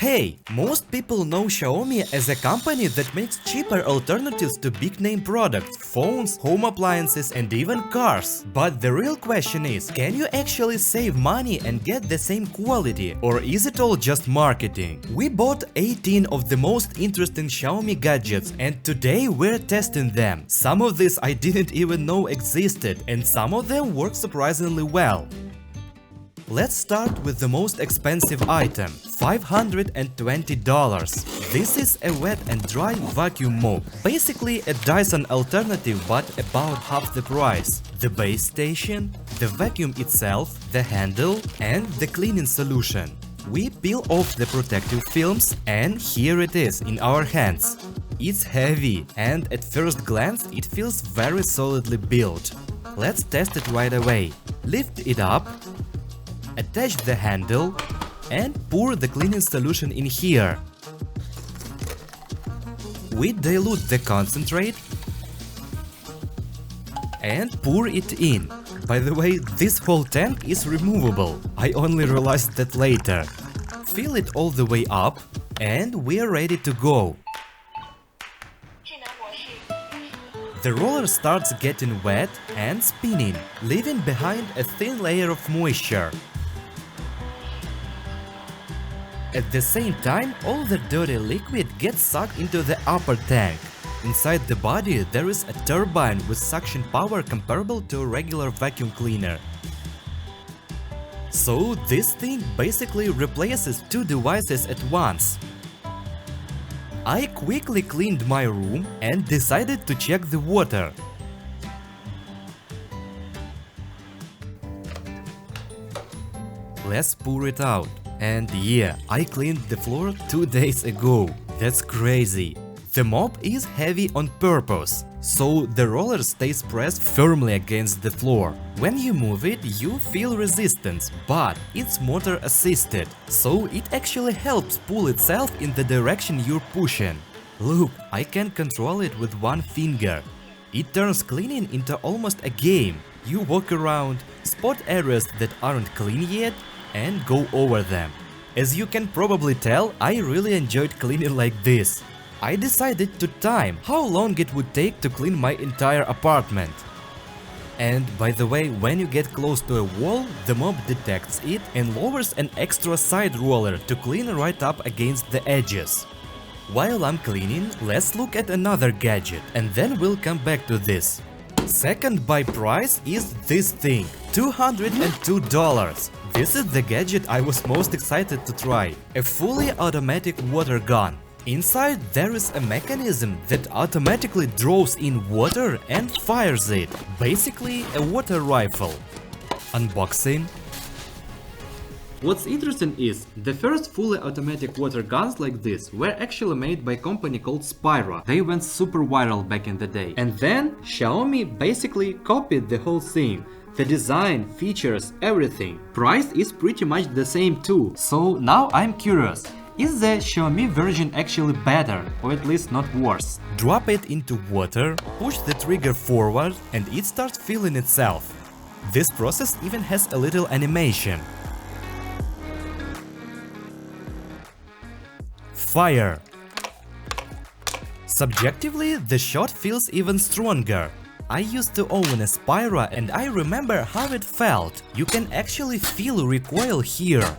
Hey, most people know Xiaomi as a company that makes cheaper alternatives to big-name products, phones, home appliances and even cars. But the real question is, can you actually save money and get the same quality? Or is it all just marketing? We bought 18 of the most interesting Xiaomi gadgets and today we're testing them. Some of these I didn't even know existed and some of them work surprisingly well. Let's start with the most expensive item, $520. This is a wet and dry vacuum mop, basically a Dyson alternative but about half the price. The base station, the vacuum itself, the handle and the cleaning solution. We peel off the protective films and here it is in our hands. It's heavy and at first glance it feels very solidly built. Let's test it right away. Lift it up. Attach the handle and pour the cleaning solution in here. We dilute the concentrate and pour it in. By the way, this whole tank is removable. I only realized that later. Fill it all the way up and we're ready to go. The roller starts getting wet and spinning, leaving behind a thin layer of moisture. At the same time, all the dirty liquid gets sucked into the upper tank. Inside the body there is a turbine with suction power comparable to a regular vacuum cleaner. So this thing basically replaces two devices at once. I quickly cleaned my room and decided to check the water. Let's pour it out. And yeah, I cleaned the floor 2 days ago. That's crazy. The mop is heavy on purpose, so the roller stays pressed firmly against the floor. When you move it, you feel resistance, but it's motor assisted, so it actually helps pull itself in the direction you're pushing. Look, I can control it with one finger. It turns cleaning into almost a game. You walk around, spot areas that aren't clean yet, and go over them. As you can probably tell, I really enjoyed cleaning like this. I decided to time how long it would take to clean my entire apartment. And by the way, when you get close to a wall, the mop detects it and lowers an extra side roller to clean right up against the edges. While I'm cleaning, let's look at another gadget and then we'll come back to this. Second by price is this thing, $202. This is the gadget I was most excited to try, a fully automatic water gun. Inside there is a mechanism that automatically draws in water and fires it, basically a water rifle. Unboxing. What's interesting is, the first fully automatic water guns like this were actually made by a company called Spyro. They went super viral back in the day. And then Xiaomi basically copied the whole thing. The design, features, everything. Price is pretty much the same too. So now I'm curious, is the Xiaomi version actually better, or at least not worse? Drop it into water, push the trigger forward and it starts filling itself. This process even has a little animation. Fire. Subjectively, the shot feels even stronger. I used to own a Spyro and I remember how it felt. You can actually feel recoil here.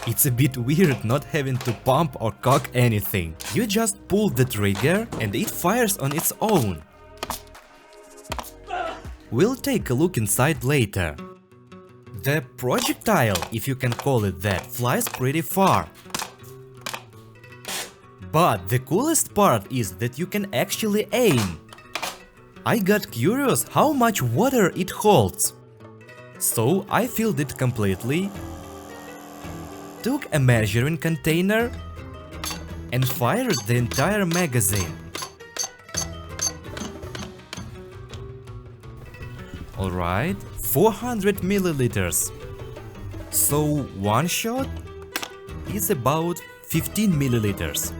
It's a bit weird not having to pump or cock anything. You just pull the trigger and it fires on its own. We'll take a look inside later. The projectile, if you can call it that, flies pretty far. But the coolest part is that you can actually aim. I got curious how much water it holds. So I filled it completely, took a measuring container and fired the entire magazine. Alright, 400 milliliters. So one shot is about 15 milliliters.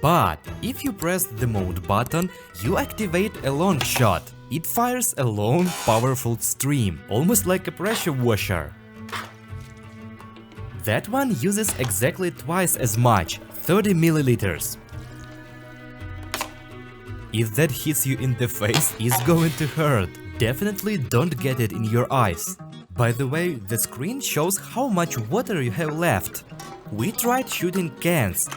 But if you press the mode button, you activate a long shot. It fires a long, powerful stream, almost like a pressure washer. That one uses exactly twice as much, 30 milliliters. If that hits you in the face, it's going to hurt. Definitely don't get it in your eyes. By the way, the screen shows how much water you have left. We tried shooting cans,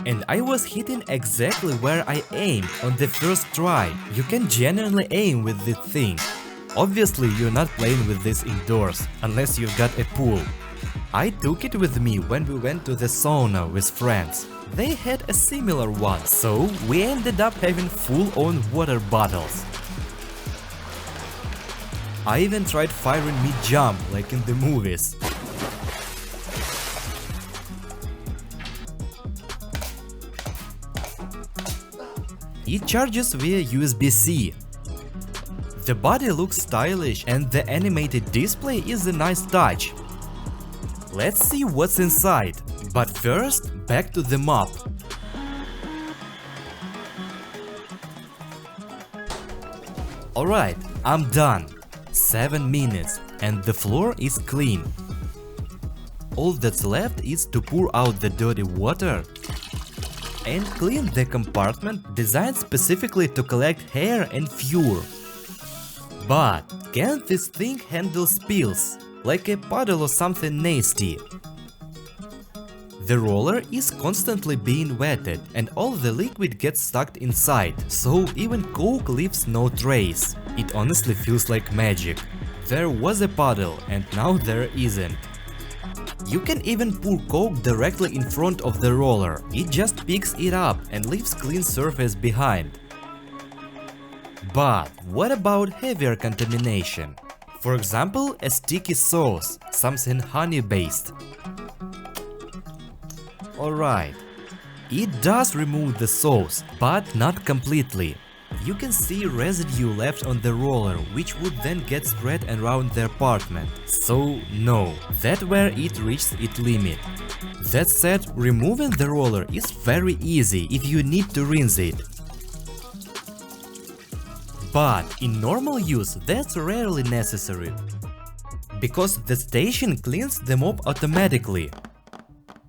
and I was hitting exactly where I aimed on the first try. You can genuinely aim with this thing. Obviously, you're not playing with this indoors, unless you've got a pool. I took it with me when we went to the sauna with friends. They had a similar one, so we ended up having full-on water bottles. I even tried firing mid-jump, like in the movies. It charges via USB-C. The body looks stylish and the animated display is a nice touch. Let's see what's inside. But first, back to the mop. Alright, I'm done. 7 minutes and the floor is clean. All that's left is to pour out the dirty water and clean the compartment designed specifically to collect hair and fur. But can't this thing handle spills, like a puddle or something nasty? The roller is constantly being wetted and all the liquid gets sucked inside, so even Coke leaves no trace. It honestly feels like magic. There was a puddle and now there isn't. You can even pour Coke directly in front of the roller. It just picks it up and leaves clean surface behind. But what about heavier contamination? For example, a sticky sauce, something honey-based. Alright, it does remove the sauce, but not completely. You can see residue left on the roller, which would then get spread around the apartment. So no, that's where it reaches its limit. That said, removing the roller is very easy if you need to rinse it. But in normal use that's rarely necessary, because the station cleans the mop automatically.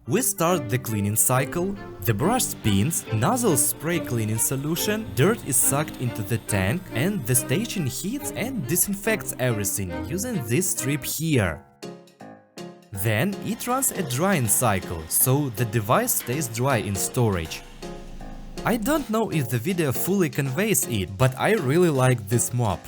We start the cleaning cycle, the brush spins, nozzles spray cleaning solution, dirt is sucked into the tank, and the station heats and disinfects everything using this strip here. Then it runs a drying cycle, so the device stays dry in storage. I don't know if the video fully conveys it, but I really like this mop.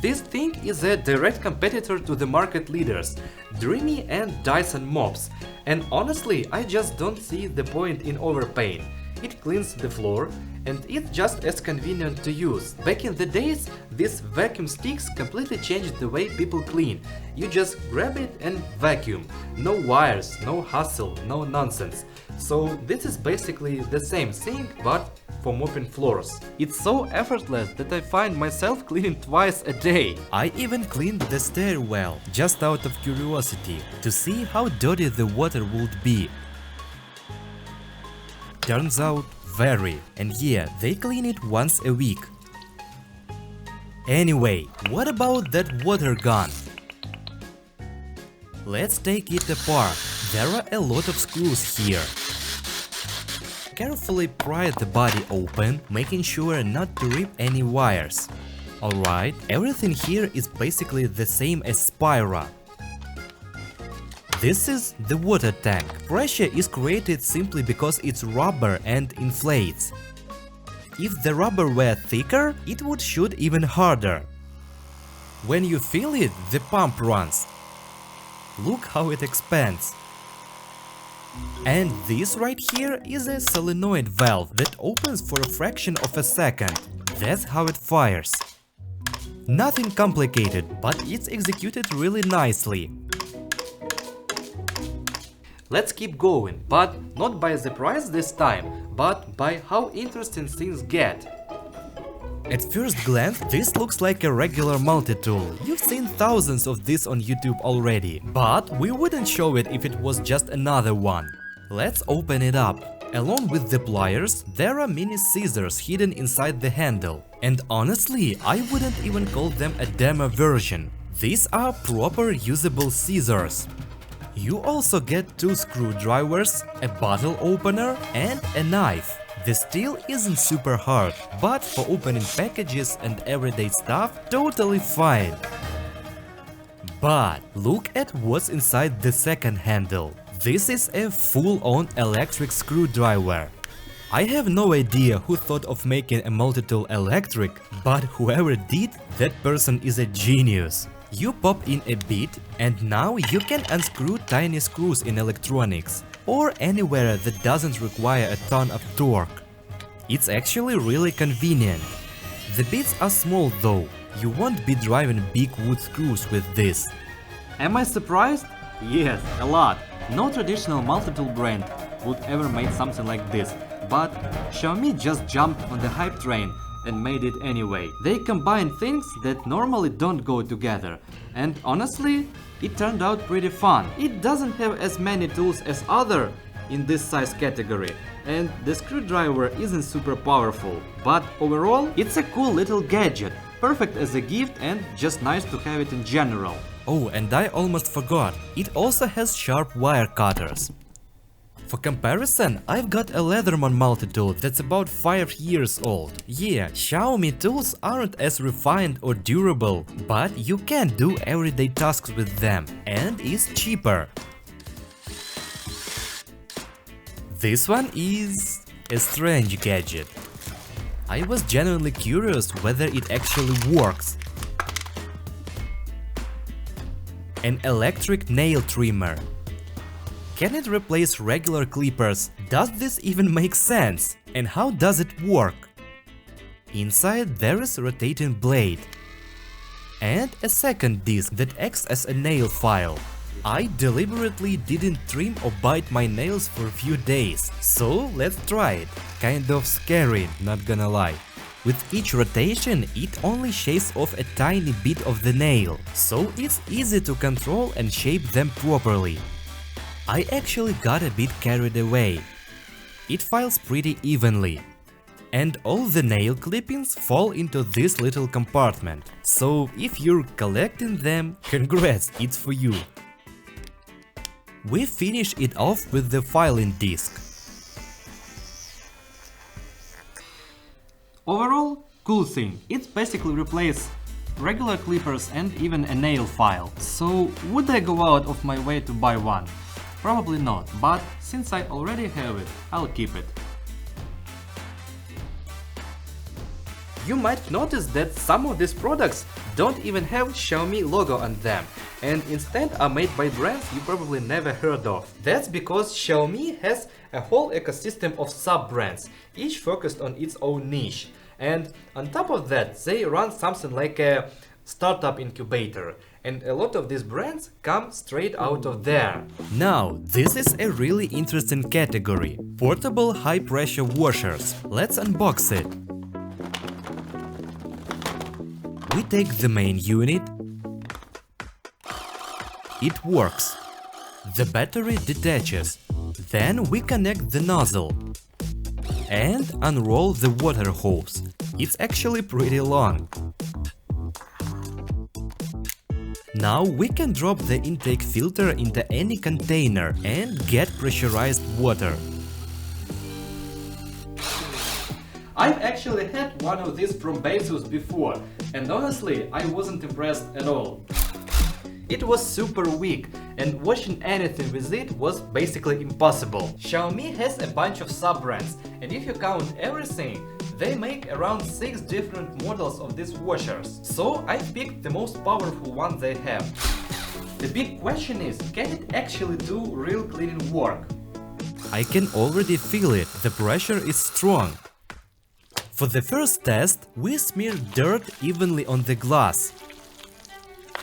This thing is a direct competitor to the market leaders, Dreamy and Dyson mops, and honestly I just don't see the point in overpaying. It cleans the floor and it's just as convenient to use. Back in the days, these vacuum sticks completely changed the way people clean. You just grab it and vacuum. No wires, no hassle, no nonsense. So this is basically the same thing, but for mopping floors. It's so effortless that I find myself cleaning twice a day. I even cleaned the stairwell, just out of curiosity, to see how dirty the water would be. Turns out, very. And yeah, they clean it once a week. Anyway, what about that water gun? Let's take it apart. There are a lot of screws here. Carefully pry the body open, making sure not to rip any wires. Alright, everything here is basically the same as Spyra. This is the water tank. Pressure is created simply because it's rubber and inflates. If the rubber were thicker, it would shoot even harder. When you feel it, the pump runs. Look how it expands. And this right here is a solenoid valve that opens for a fraction of a second. That's how it fires. Nothing complicated, but it's executed really nicely. Let's keep going, but not by the price this time, but by how interesting things get. At first glance, this looks like a regular multi-tool. You've seen thousands of this on YouTube already, but we wouldn't show it if it was just another one. Let's open it up. Along with the pliers, there are mini scissors hidden inside the handle. And honestly, I wouldn't even call them a demo version. These are proper usable scissors. You also get 2 screwdrivers, a bottle opener and a knife. The steel isn't super hard, but for opening packages and everyday stuff, totally fine. But look at what's inside the second handle. This is a full-on electric screwdriver. I have no idea who thought of making a multi-tool electric, but whoever did, that person is a genius. You pop in a bit and now you can unscrew tiny screws in electronics or anywhere that doesn't require a ton of torque. It's actually really convenient. The bits are small though, you won't be driving big wood screws with this. Am I surprised? Yes, a lot. No traditional multi-tool brand would ever make something like this, but Xiaomi just jumped on the hype train and made it anyway. They combine things that normally don't go together, and honestly, it turned out pretty fun. It doesn't have as many tools as other in this size category, and the screwdriver isn't super powerful, but overall, it's a cool little gadget, perfect as a gift and just nice to have it in general. Oh, and I almost forgot, it also has sharp wire cutters. For comparison, I've got a Leatherman multi-tool that's about 5 years old. Yeah, Xiaomi tools aren't as refined or durable, but you can do everyday tasks with them, and is cheaper. This one is a strange gadget. I was genuinely curious whether it actually works. An electric nail trimmer. Can it replace regular clippers? Does this even make sense? And how does it work? Inside there is a rotating blade and a second disc that acts as a nail file. I deliberately didn't trim or bite my nails for a few days, so let's try it. Kind of scary, not gonna lie. With each rotation, it only shaves off a tiny bit of the nail, so it's easy to control and shape them properly. I actually got a bit carried away. It files pretty evenly. And all the nail clippings fall into this little compartment. So if you're collecting them, congrats, it's for you. We finish it off with the filing disc. Overall, cool thing. It basically replaces regular clippers and even a nail file. So would I go out of my way to buy one? Probably not, but since I already have it, I'll keep it. You might notice that some of these products don't even have Xiaomi logo on them, and instead are made by brands you probably never heard of. That's because Xiaomi has a whole ecosystem of sub-brands, each focused on its own niche. And on top of that, they run something like a startup incubator, and a lot of these brands come straight out of there. Now, this is a really interesting category. Portable high-pressure washers. Let's unbox it. We take the main unit. It works. The battery detaches. Then we connect the nozzle and unroll the water hose. It's actually pretty long. Now we can drop the intake filter into any container and get pressurized water. I've actually had one of these from Bezos before, and honestly, I wasn't impressed at all. It was super weak, and washing anything with it was basically impossible. Xiaomi has a bunch of sub-brands, and if you count everything, they make around 6 different models of these washers. So I picked the most powerful one they have. The big question is, can it actually do real cleaning work? I can already feel it, the pressure is strong. For the first test, we smear dirt evenly on the glass.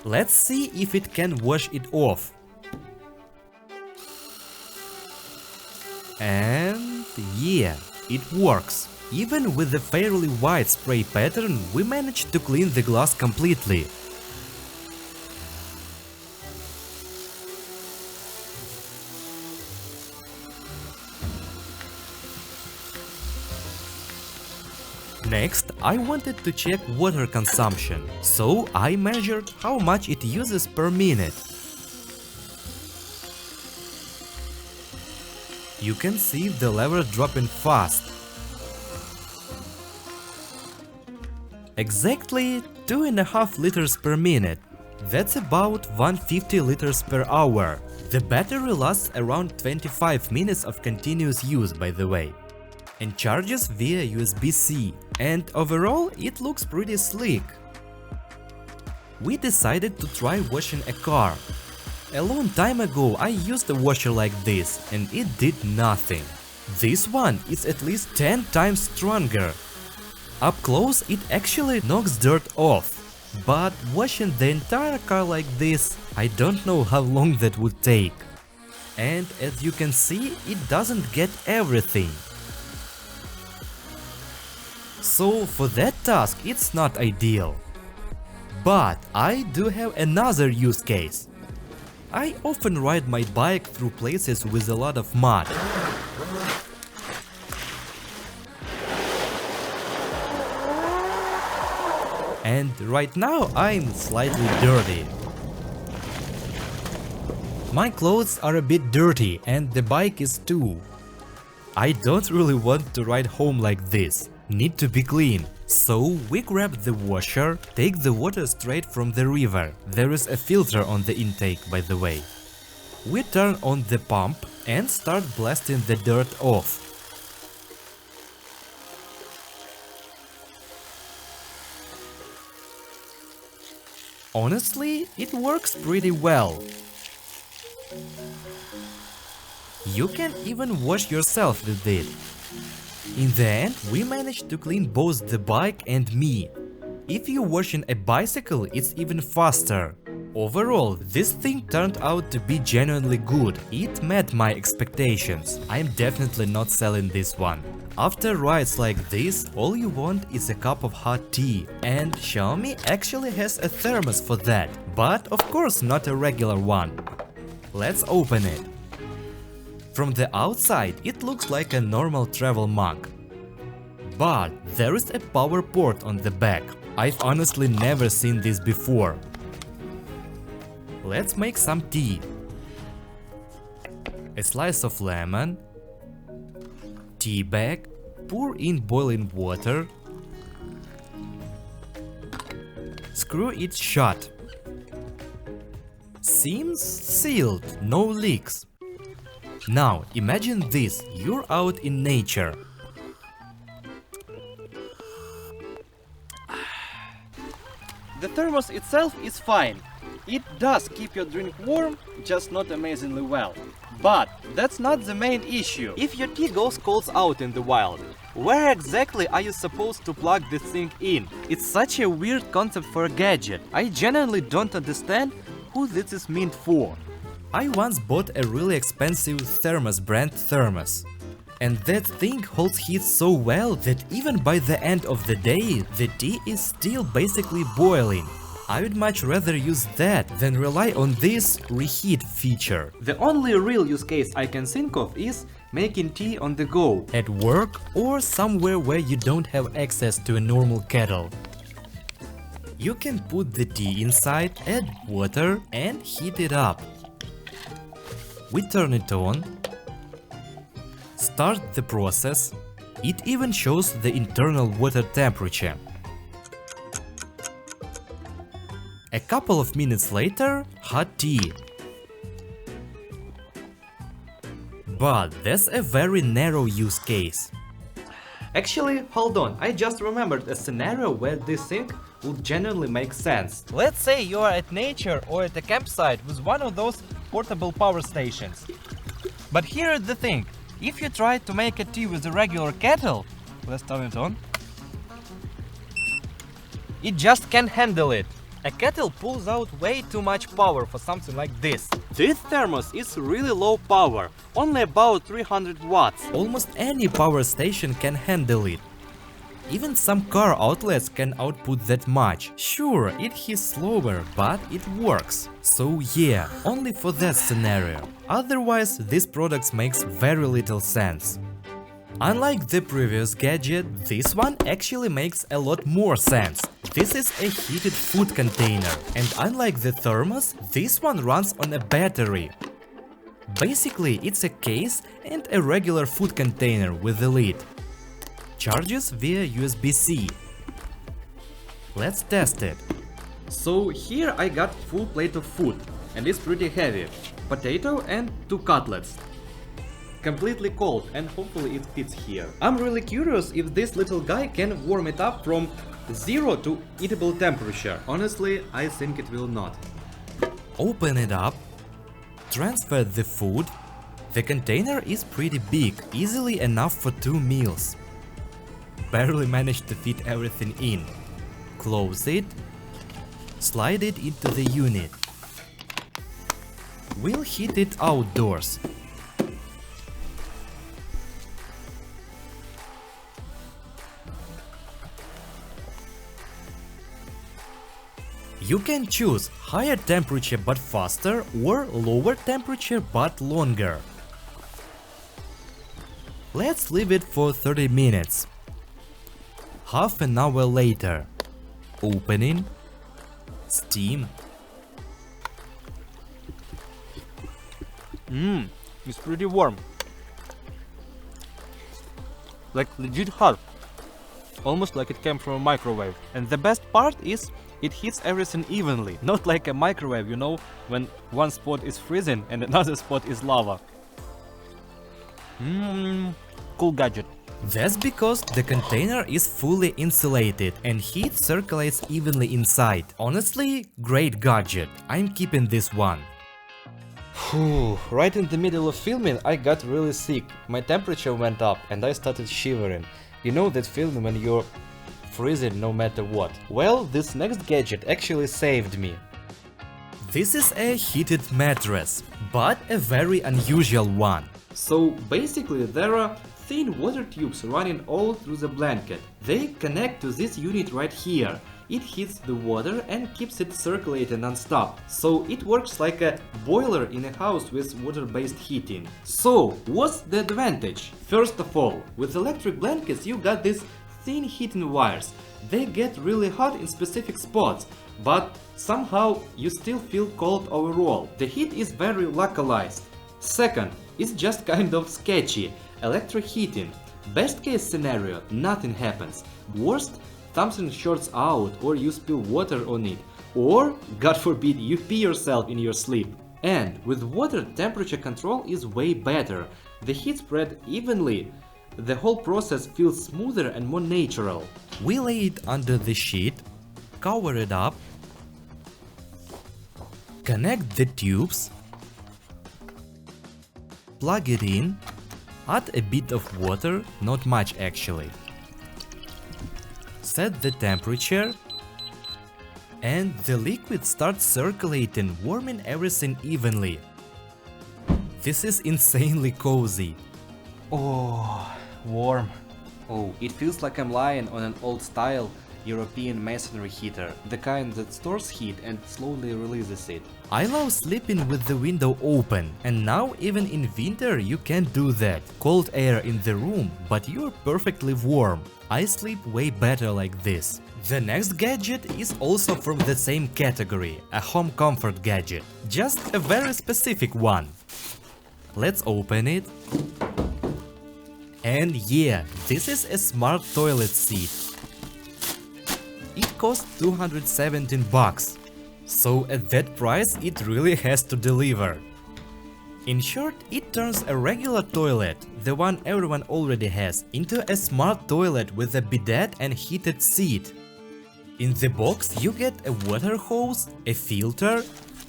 Let's see if it can wash it off. And yeah, it works. Even with the fairly wide spray pattern, we managed to clean the glass completely. Next, I wanted to check water consumption, so I measured how much it uses per minute. You can see the lever dropping fast. Exactly 2.5 liters per minute. That's about 150 liters per hour. The battery lasts around 25 minutes of continuous use, by the way, and charges via USB-C, and overall it looks pretty sleek. We decided to try washing a car. A long time ago I used a washer like this and it did nothing. This one is at least 10 times stronger. Up close it actually knocks dirt off, but washing the entire car like this, I don't know how long that would take. And as you can see, it doesn't get everything. So for that task it's not ideal. But I do have another use case. I often ride my bike through places with a lot of mud. And right now I'm slightly dirty. My clothes are a bit dirty and the bike is too. I don't really want to ride home like this. Need to be clean. So we grab the washer, take the water straight from the river. There is a filter on the intake, by the way. We turn on the pump and start blasting the dirt off. Honestly, it works pretty well. You can even wash yourself with it. In the end, we managed to clean both the bike and me. If you're washing a bicycle, it's even faster. Overall, this thing turned out to be genuinely good. It met my expectations. I'm definitely not selling this one. After rides like this, all you want is a cup of hot tea. And Xiaomi actually has a thermos for that. But of course not a regular one. Let's open it. From the outside, it looks like a normal travel mug. But there is a power port on the back. I've honestly never seen this before. Let's make some tea. A slice of lemon, tea bag, pour in boiling water, screw it shut. Seems sealed, no leaks. Now imagine this, you're out in nature. The thermos itself is fine. It does keep your drink warm, just not amazingly well. But that's not the main issue. If your tea goes cold out in the wild, where exactly are you supposed to plug this thing in? It's such a weird concept for a gadget. I genuinely don't understand who this is meant for. I once bought a really expensive thermos brand thermos. And that thing holds heat so well that even by the end of the day, the tea is still basically boiling. I would much rather use that than rely on this reheat feature. The only real use case I can think of is making tea on the go. At work or somewhere where you don't have access to a normal kettle. You can put the tea inside, add water and heat it up. We turn it on, start the process. It even shows the internal water temperature. A couple of minutes later, hot tea. But that's a very narrow use case. Actually, hold on, I just remembered a scenario where this thing would genuinely make sense. Let's say you are at nature or at a campsite with one of those portable power stations. But here is the thing, if you try to make a tea with a regular kettle, let's turn it on, it just can't handle it. A kettle pulls out way too much power for something like this. This thermos is really low power, only about 300 watts. Almost any power station can handle it. Even some car outlets can output that much. Sure, it is slower, but it works. So yeah, only for that scenario. Otherwise, this product makes very little sense. Unlike the previous gadget, this one actually makes a lot more sense. This is a heated food container, and unlike the thermos, this one runs on a battery. Basically, it's a case and a regular food container with a lid. Charges via USB-C. Let's test it. So here I got full plate of food, and it's pretty heavy. Potato and 2 cutlets. Completely cold, and hopefully it fits here. I'm really curious if this little guy can warm it up from 0 to eatable temperature. Honestly, I think it will not. Open it up. Transfer the food. The container is pretty big, easily enough for 2 meals. Barely managed to fit everything in. Close it. Slide it into the unit. We'll heat it outdoors. You can choose higher temperature but faster or lower temperature but longer. Let's leave it for 30 minutes. Half an hour later. Opening. Steam. It's pretty warm. Like legit hot. Almost like it came from a microwave. And the best part is it heats everything evenly. Not like a microwave, you know, when one spot is freezing and another spot is lava. Cool gadget. That's because the container is fully insulated and heat circulates evenly inside. Honestly, great gadget. I'm keeping this one. Right in the middle of filming I got really sick. My temperature went up and I started shivering. You know that feeling when you're freezing no matter what. Well, this next gadget actually saved me. This is a heated mattress, but a very unusual one. So basically there are thin water tubes running all through the blanket. They connect to this unit right here. It heats the water and keeps it circulating non-stop. So it works like a boiler in a house with water-based heating. So what's the advantage? First of all, with electric blankets you got these thin heating wires. They get really hot in specific spots, but somehow you still feel cold overall. The heat is very localized. Second, it's just kind of sketchy. Electric heating. Best case scenario, nothing happens. Worst, something shorts out or you spill water on it. Or, God forbid, you pee yourself in your sleep. And with water, temperature control is way better. The heat spread evenly. The whole process feels smoother and more natural. We lay it under the sheet, cover it up, connect the tubes, plug it in, add a bit of water, not much actually. Set the temperature, and the liquid starts circulating, warming everything evenly. This is insanely cozy. Oh, warm. Oh, it feels like I'm lying on an old-style European masonry heater, the kind that stores heat and slowly releases it. I love sleeping with the window open, and now even in winter you can do that. Cold air in the room, but you're perfectly warm. I sleep way better like this. The next gadget is also from the same category, a home comfort gadget. Just a very specific one. Let's open it. And yeah, this is a smart toilet seat. It costs 217 bucks. So at that price it really has to deliver. In short, it turns a regular toilet, the one everyone already has, into a smart toilet with a bidet and heated seat. In the box you get a water hose, a filter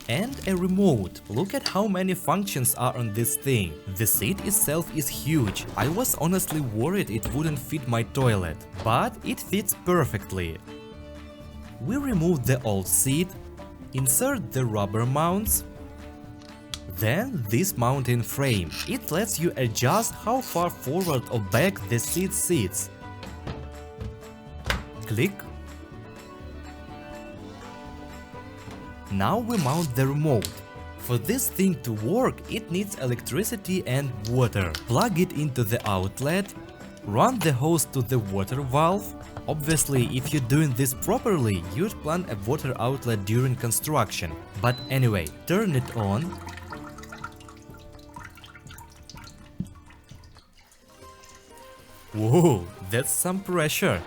and a remote. Look at how many functions are on this thing. The seat itself is huge. I was honestly worried it wouldn't fit my toilet, but it fits perfectly. We remove the old seat, insert the rubber mounts, then this mounting frame. It lets you adjust how far forward or back the seat sits. Click. Now we mount the remote. For this thing to work, it needs electricity and water. Plug it into the outlet, run the hose to the water valve. Obviously, if you're doing this properly, you'd plan a water outlet during construction. But anyway, turn it on. Whoa, that's some pressure.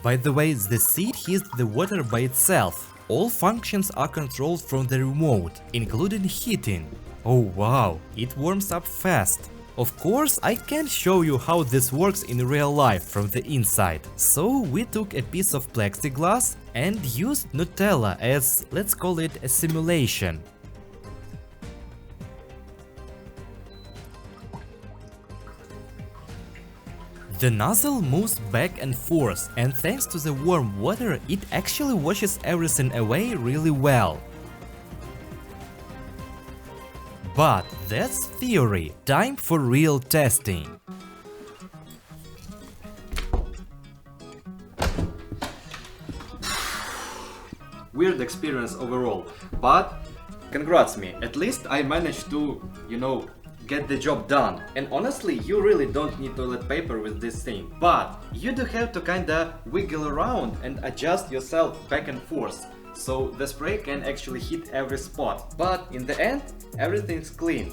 By the way, the seat heats the water by itself. All functions are controlled from the remote, including heating. Oh wow, it warms up fast. Of course, I can't show you how this works in real life from the inside. So we took a piece of plexiglass and used Nutella as, let's call it, a simulation. The nozzle moves back and forth, and thanks to the warm water, it actually washes everything away really well. But that's theory, time for real testing. Weird experience overall, but congrats me, at least I managed to, get the job done. And honestly, you really don't need toilet paper with this thing, but you do have to kinda wiggle around and adjust yourself back and forth, so the spray can actually hit every spot. But in the end, everything's clean.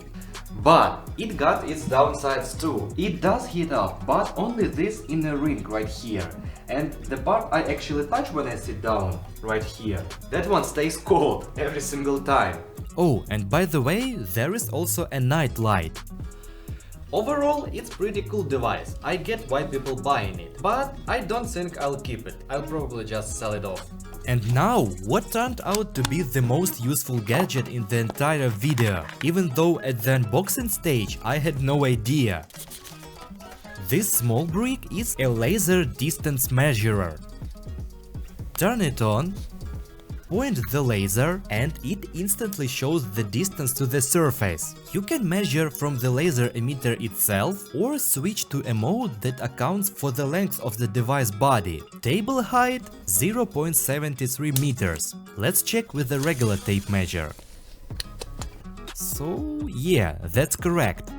But it got its downsides too. It does heat up, but only this inner ring right here. And the part I actually touch when I sit down, right here, that one stays cold every single time. Oh, and by the way, there is also a nightlight. Overall, it's pretty cool device. I get why people buying it, but I don't think I'll keep it. I'll probably just sell it off. And now, what turned out to be the most useful gadget in the entire video, even though at the unboxing stage I had no idea. This small brick is a laser distance measurer. Turn it on, point the laser, and it instantly shows the distance to the surface. You can measure from the laser emitter itself or switch to a mode that accounts for the length of the device body. Table height 0.73 meters. Let's check with the regular tape measure. So yeah, that's correct.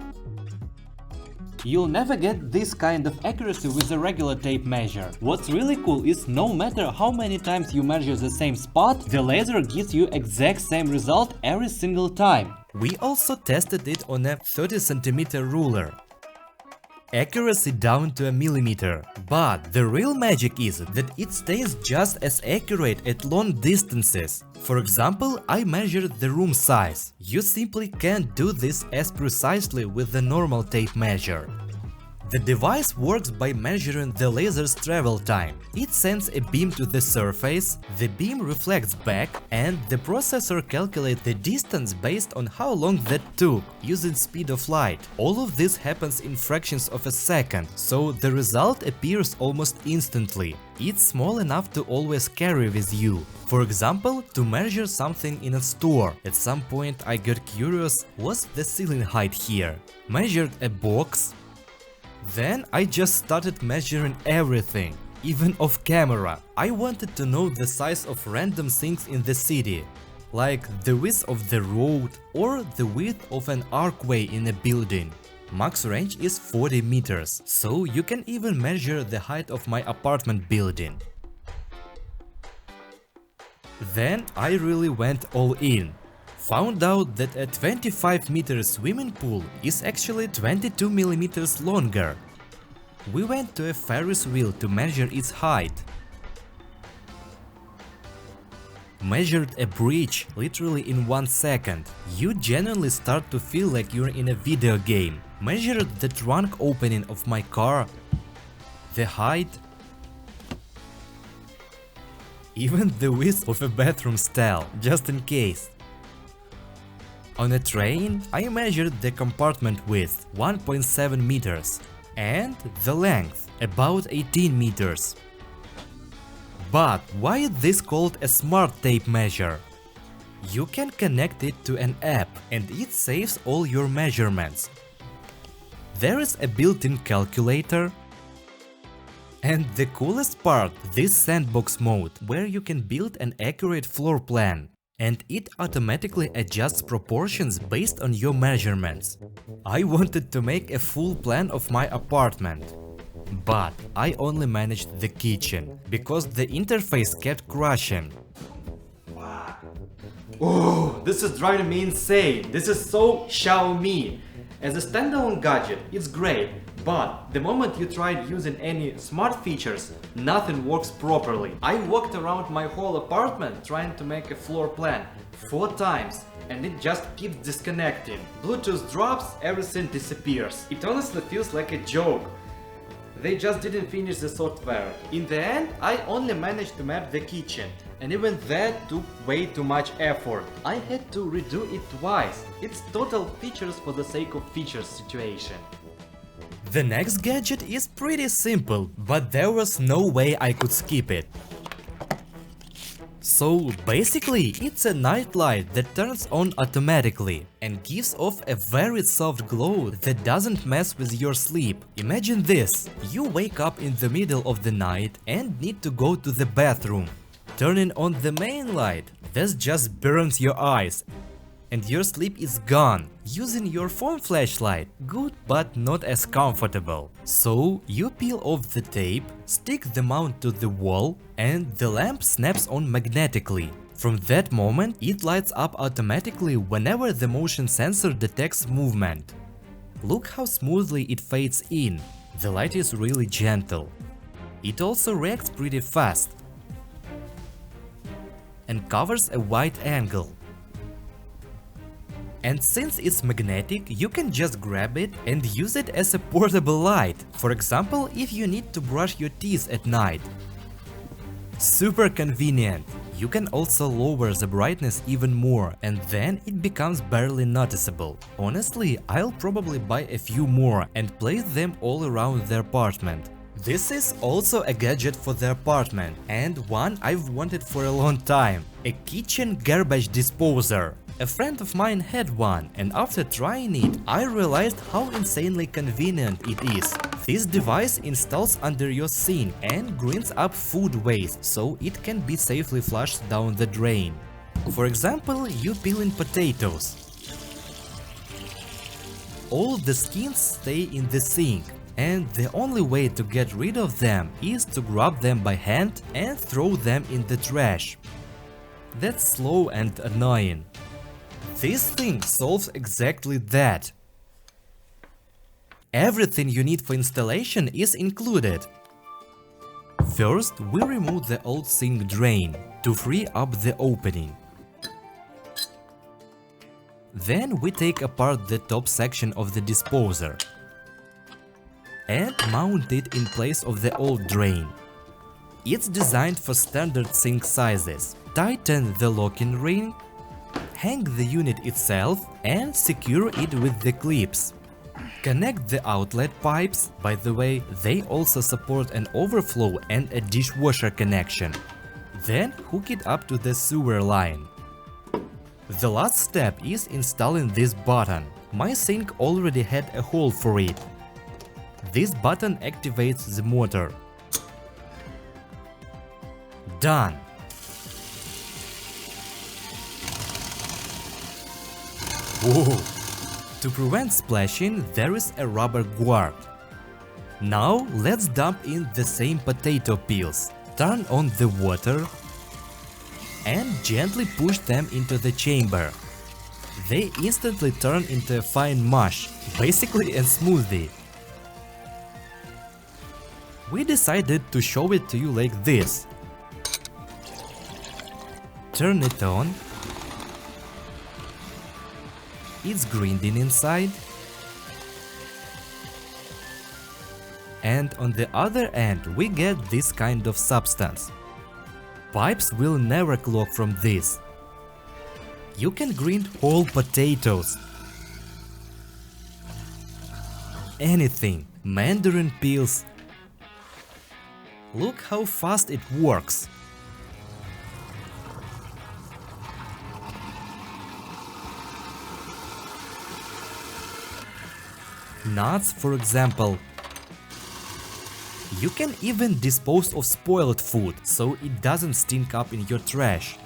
You'll never get this kind of accuracy with a regular tape measure. What's really cool is no matter how many times you measure the same spot, the laser gives you exact same result every single time. We also tested it on a 30 cm ruler. Accuracy down to a millimeter. But the real magic is that it stays just as accurate at long distances. For example, I measured the room size. You simply can't do this as precisely with the normal tape measure. The device works by measuring the laser's travel time. It sends a beam to the surface, the beam reflects back, and the processor calculates the distance based on how long that took, using speed of light. All of this happens in fractions of a second, so the result appears almost instantly. It's small enough to always carry with you. For example, to measure something in a store. At some point I got curious, what's the ceiling height here? Measured a box. Then I just started measuring everything, even off camera. I wanted to know the size of random things in the city, like the width of the road or the width of an archway in a building. Max range is 40 meters, so you can even measure the height of my apartment building. Then I really went all in. Found out that a 25-meter swimming pool is actually 22 millimeters longer. We went to a Ferris wheel to measure its height. Measured a bridge literally in 1 second. You genuinely start to feel like you're in a video game. Measured the trunk opening of my car, the height, even the width of a bathroom stall, just in case. On a train, I measured the compartment width, 1.7 meters, and the length, about 18 meters. But why is this called a smart tape measure? You can connect it to an app, and it saves all your measurements. There is a built-in calculator, and the coolest part, this sandbox mode, where you can build an accurate floor plan. And it automatically adjusts proportions based on your measurements. I wanted to make a full plan of my apartment, but I only managed the kitchen, because the interface kept crashing. Oh, this is driving me insane. This is so Xiaomi. As a standalone gadget, it's great, but the moment you tried using any smart features, nothing works properly. I walked around my whole apartment trying to make a floor plan 4 times, and it just keeps disconnecting. Bluetooth drops, everything disappears. It honestly feels like a joke. They just didn't finish the software. In the end, I only managed to map the kitchen, and even that took way too much effort. I had to redo it twice. It's total features for the sake of features situation. The next gadget is pretty simple, but there was no way I could skip it. So basically, it's a nightlight that turns on automatically and gives off a very soft glow that doesn't mess with your sleep. Imagine this: you wake up in the middle of the night and need to go to the bathroom. Turning on the main light, this just burns your eyes and your sleep is gone. Using your phone flashlight, good but not as comfortable. So you peel off the tape, stick the mount to the wall, and the lamp snaps on magnetically. From that moment, it lights up automatically whenever the motion sensor detects movement. Look how smoothly it fades in. The light is really gentle. It also reacts pretty fast and covers a wide angle. And since it's magnetic, you can just grab it and use it as a portable light. For example, if you need to brush your teeth at night. Super convenient. You can also lower the brightness even more, and then it becomes barely noticeable. Honestly, I'll probably buy a few more and place them all around the apartment. This is also a gadget for the apartment, and one I've wanted for a long time. A kitchen garbage disposer. A friend of mine had one, and after trying it, I realized how insanely convenient it is. This device installs under your sink and greens up food waste, so it can be safely flushed down the drain. For example, you peeling potatoes. All the skins stay in the sink, and the only way to get rid of them is to grab them by hand and throw them in the trash. That's slow and annoying. This thing solves exactly that. Everything you need for installation is included. First, we remove the old sink drain to free up the opening. Then we take apart the top section of the disposer and mount it in place of the old drain. It's designed for standard sink sizes. Tighten the locking ring, hang the unit itself and secure it with the clips. Connect the outlet pipes, by the way, they also support an overflow and a dishwasher connection. Then hook it up to the sewer line. The last step is installing this button. My sink already had a hole for it. This button activates the motor. Done! Whoa! To prevent splashing, there is a rubber guard. Now let's dump in the same potato peels. Turn on the water and gently push them into the chamber. They instantly turn into a fine mush, basically a smoothie. We decided to show it to you like this. Turn it on. It's grinding inside. And on the other end we get this kind of substance. Pipes will never clog from this. You can grind whole potatoes. Anything, mandarin peels. Look how fast it works. Nuts, for example. You can even dispose of spoiled food, so it doesn't stink up in your trash.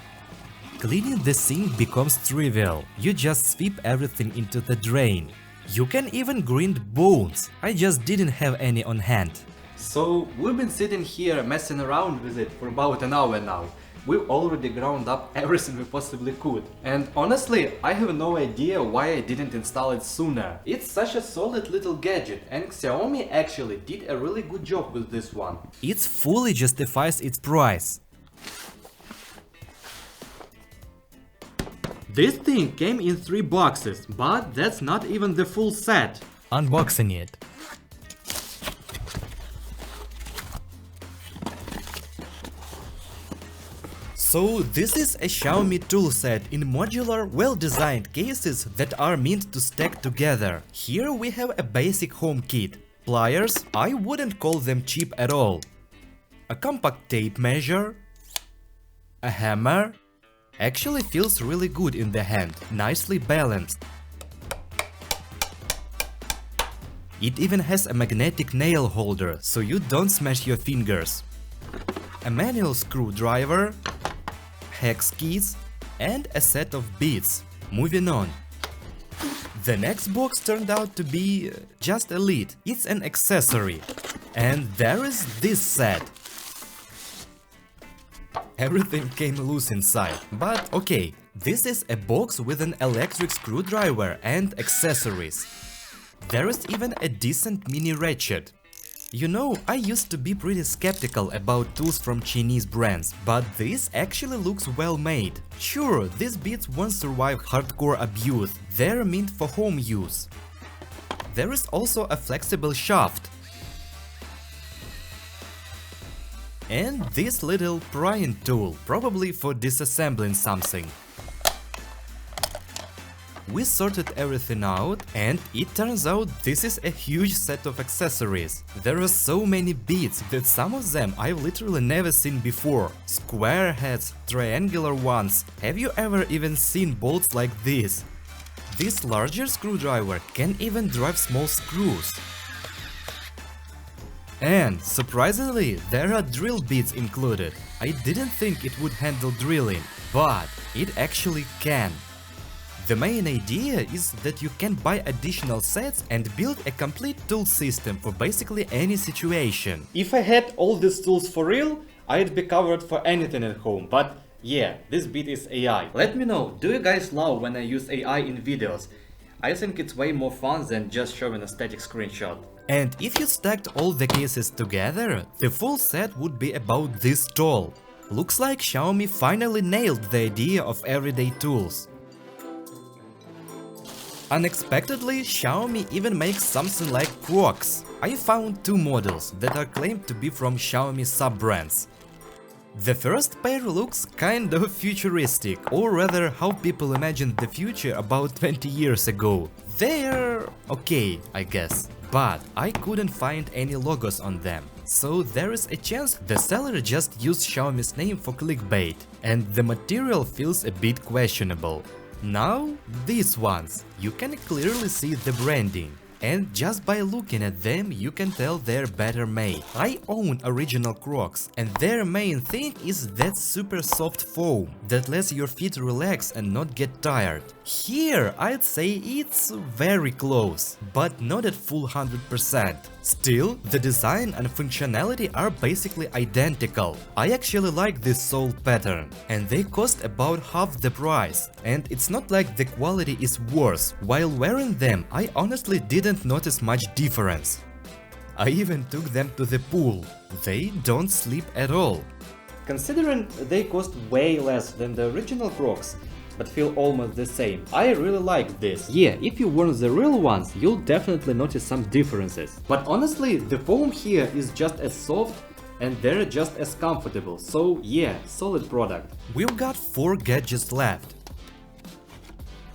Cleaning the sink becomes trivial, you just sweep everything into the drain. You can even grind bones, I just didn't have any on hand. So we've been sitting here messing around with it for about an hour now. we already ground up everything we possibly could. And honestly, I have no idea why I didn't install it sooner. It's such a solid little gadget, and Xiaomi actually did a really good job with this one. It fully justifies its price. This thing came in 3 boxes, but that's not even the full set. Unboxing it. So this is a Xiaomi toolset in modular, well-designed cases that are meant to stack together. Here we have a basic home kit. Pliers, I wouldn't call them cheap at all. A compact tape measure. A hammer. Actually feels really good in the hand, nicely balanced. It even has a magnetic nail holder, so you don't smash your fingers. A manual screwdriver, hex keys, and a set of beads. Moving on. The next box turned out to be just a lid. It's an accessory. And there is this set. Everything came loose inside, but okay. This is a box with an electric screwdriver and accessories. There is even a decent mini ratchet. You know, I used to be pretty skeptical about tools from Chinese brands, but this actually looks well made. Sure, these beads won't survive hardcore abuse, they're meant for home use. There is also a flexible shaft. And this little prying tool, probably for disassembling something. We sorted everything out, and it turns out this is a huge set of accessories. There are so many beads that some of them I've literally never seen before. Square heads, triangular ones. Have you ever even seen bolts like this? This larger screwdriver can even drive small screws. And surprisingly, there are drill bits included. I didn't think it would handle drilling, but it actually can. The main idea is that you can buy additional sets and build a complete tool system for basically any situation. If I had all these tools for real, I'd be covered for anything at home, but yeah, this bit is AI. Let me know, do you guys love when I use AI in videos? I think it's way more fun than just showing a static screenshot. And if you stacked all the cases together, the full set would be about this tall. Looks like Xiaomi finally nailed the idea of everyday tools. Unexpectedly, Xiaomi even makes something like Crocs. I found 2 models that are claimed to be from Xiaomi sub-brands. The first pair looks kind of futuristic, or rather how people imagined the future about 20 years ago. They're okay, I guess, but I couldn't find any logos on them. So there is a chance the seller just used Xiaomi's name for clickbait, and the material feels a bit questionable. Now, these ones, you can clearly see the branding, and just by looking at them you can tell they're better made. I own original Crocs, and their main thing is that super soft foam that lets your feet relax and not get tired. Here I'd say it's very close, but not at full 100%. Still, the design and functionality are basically identical. I actually like this sole pattern, and they cost about half the price. And it's not like the quality is worse. While wearing them, I honestly didn't notice much difference. I even took them to the pool. They don't slip at all. Considering they cost way less than the original Crocs, but feel almost the same, I really like this. Yeah, if you wear the real ones, you'll definitely notice some differences. But honestly, the foam here is just as soft and they're just as comfortable, so yeah, solid product. We've got 4 gadgets left.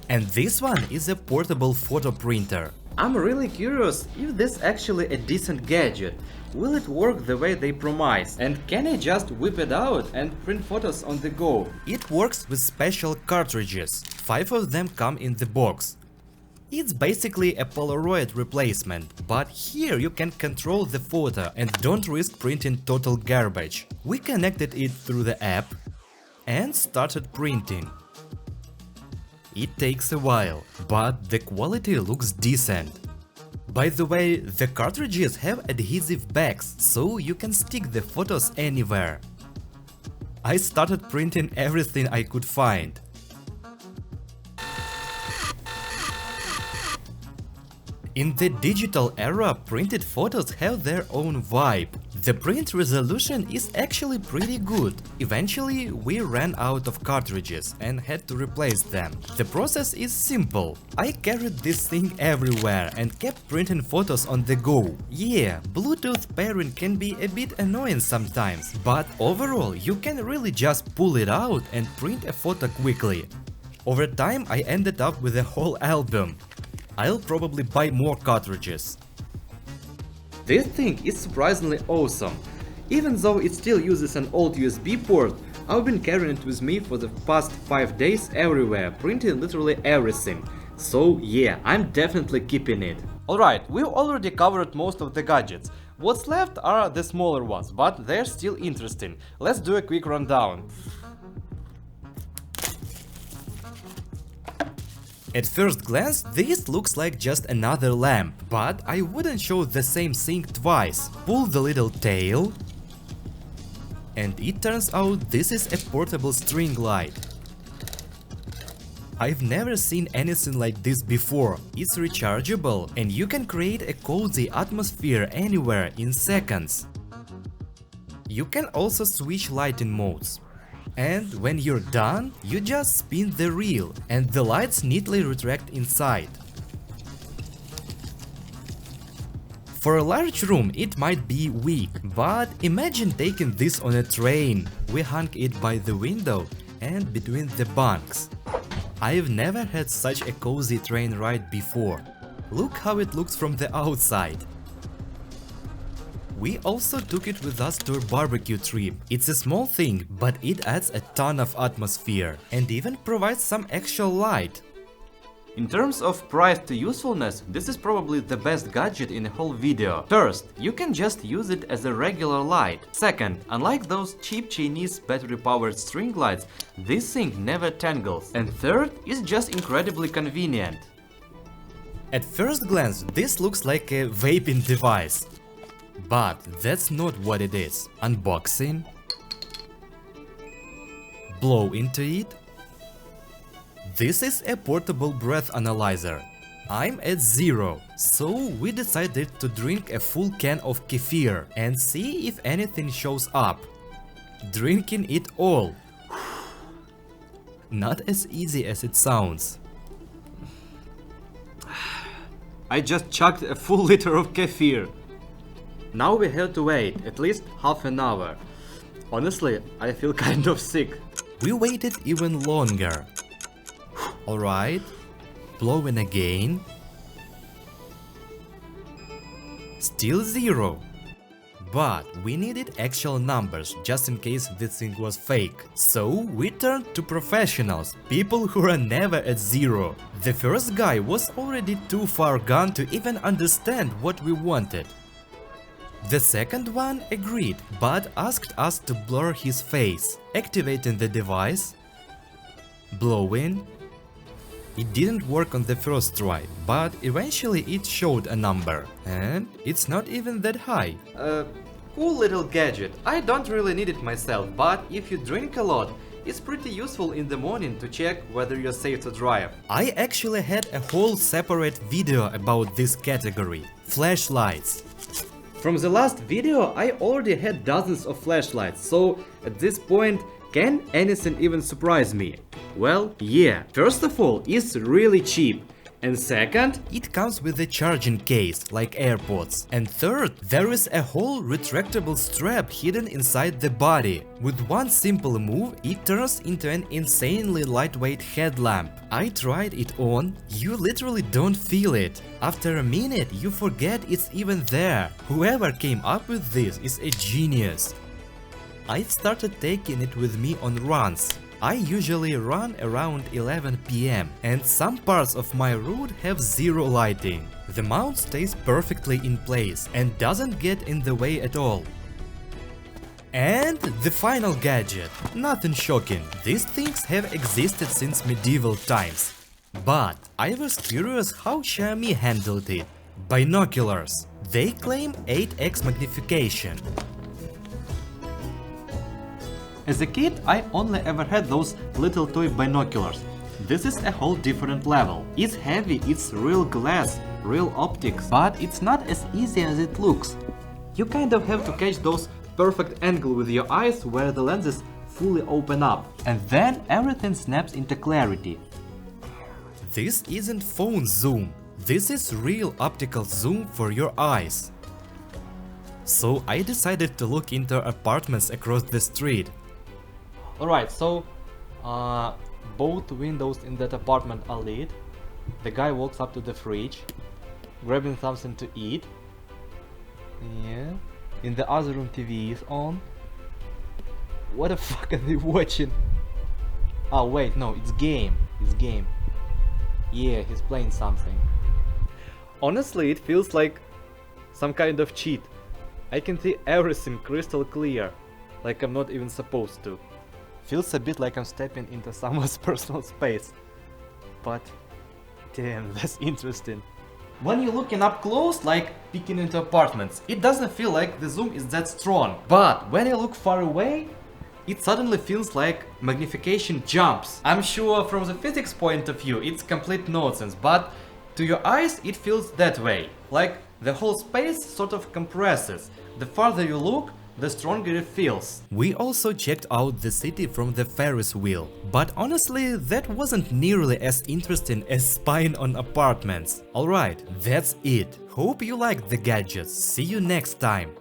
And this one is a portable photo printer. I'm really curious if this is actually a decent gadget. Will it work the way they promise? And can I just whip it out and print photos on the go? It works with special cartridges. 5 of them come in the box. It's basically a Polaroid replacement, but here you can control the photo and don't risk printing total garbage. We connected it through the app and started printing. It takes a while, but the quality looks decent. By the way, the cartridges have adhesive backs, so you can stick the photos anywhere. I started printing everything I could find. In the digital era, printed photos have their own vibe. The print resolution is actually pretty good. Eventually, we ran out of cartridges and had to replace them. The process is simple. I carried this thing everywhere and kept printing photos on the go. Yeah, Bluetooth pairing can be a bit annoying sometimes, but overall you can really just pull it out and print a photo quickly. Over time I ended up with a whole album. I'll probably buy more cartridges. This thing is surprisingly awesome. Even though it still uses an old USB port, I've been carrying it with me for the past 5 days everywhere, printing literally everything. So yeah, I'm definitely keeping it. Alright, we've already covered most of the gadgets. What's left are the smaller ones, but they're still interesting. Let's do a quick rundown. At first glance, this looks like just another lamp, but I wouldn't show the same thing twice. Pull the little tail, and it turns out this is a portable string light. I've never seen anything like this before. It's rechargeable, and you can create a cozy atmosphere anywhere in seconds. You can also switch lighting modes. And when you're done, you just spin the reel and the lights neatly retract inside. For a large room it might be weak, but imagine taking this on a train. We hung it by the window and between the bunks. I've never had such a cozy train ride before. Look how it looks from the outside. We also took it with us to a barbecue trip. It's a small thing, but it adds a ton of atmosphere and even provides some extra light. In terms of price to usefulness, this is probably the best gadget in the whole video. First, you can just use it as a regular light. Second, unlike those cheap Chinese battery-powered string lights, this thing never tangles. And third, it's just incredibly convenient. At first glance, this looks like a vaping device. But that's not what it is. Unboxing. Blow into it. This is a portable breath analyzer. I'm at 0, so we decided to drink a full can of kefir and see if anything shows up. Drinking it all. Not as easy as it sounds. I just chugged a full liter of kefir. Now we have to wait at least half an hour. Honestly, I feel kind of sick. We waited even longer. Alright, blowing again. Still 0. But we needed actual numbers just in case this thing was fake. So we turned to professionals, people who are never at 0. The first guy was already too far gone to even understand what we wanted. The second one agreed, but asked us to blur his face. Activating the device, blowing. It didn't work on the first try, but eventually it showed a number. And it's not even that high. Cool little gadget. I don't really need it myself, but if you drink a lot, it's pretty useful in the morning to check whether you're safe to drive. I actually had a whole separate video about this category. Flashlights. From the last video, I already had dozens of flashlights, so at this point, can anything even surprise me? Well, yeah. First of all, it's really cheap. And second, it comes with a charging case, like AirPods. And third, there is a whole retractable strap hidden inside the body. With one simple move, it turns into an insanely lightweight headlamp. I tried it on, you literally don't feel it. After a minute, you forget it's even there. Whoever came up with this is a genius. I started taking it with me on runs. I usually run around 11 PM, and some parts of my route have 0 lighting. The mount stays perfectly in place and doesn't get in the way at all. And the final gadget. Nothing shocking, these things have existed since medieval times. But I was curious how Xiaomi handled it. Binoculars. They claim 8x magnification. As a kid, I only ever had those little toy binoculars. This is a whole different level. It's heavy, it's real glass, real optics, but it's not as easy as it looks. You kind of have to catch those perfect angle with your eyes where the lenses fully open up, and then everything snaps into clarity. This isn't phone zoom, this is real optical zoom for your eyes. So I decided to look into apartments across the street. Alright, so both windows in that apartment are lit. The guy walks up to the fridge, grabbing something to eat. Yeah. In the other room TV is on. What the fuck are they watching? Oh wait, no, it's game. It's game. Yeah, he's playing something. Honestly, it feels like some kind of cheat. I can see everything crystal clear, like I'm not even supposed to. Feels a bit like I'm stepping into someone's personal space. But damn, that's interesting. When you're looking up close, like peeking into apartments, it doesn't feel like the zoom is that strong. But when you look far away, it suddenly feels like magnification jumps. I'm sure from the physics point of view it's complete nonsense, but to your eyes it feels that way. Like the whole space sort of compresses. The farther you look, the stronger it feels. We also checked out the city from the Ferris wheel, but honestly that wasn't nearly as interesting as spying on apartments. Alright, that's it. Hope you liked the gadgets. See you next time.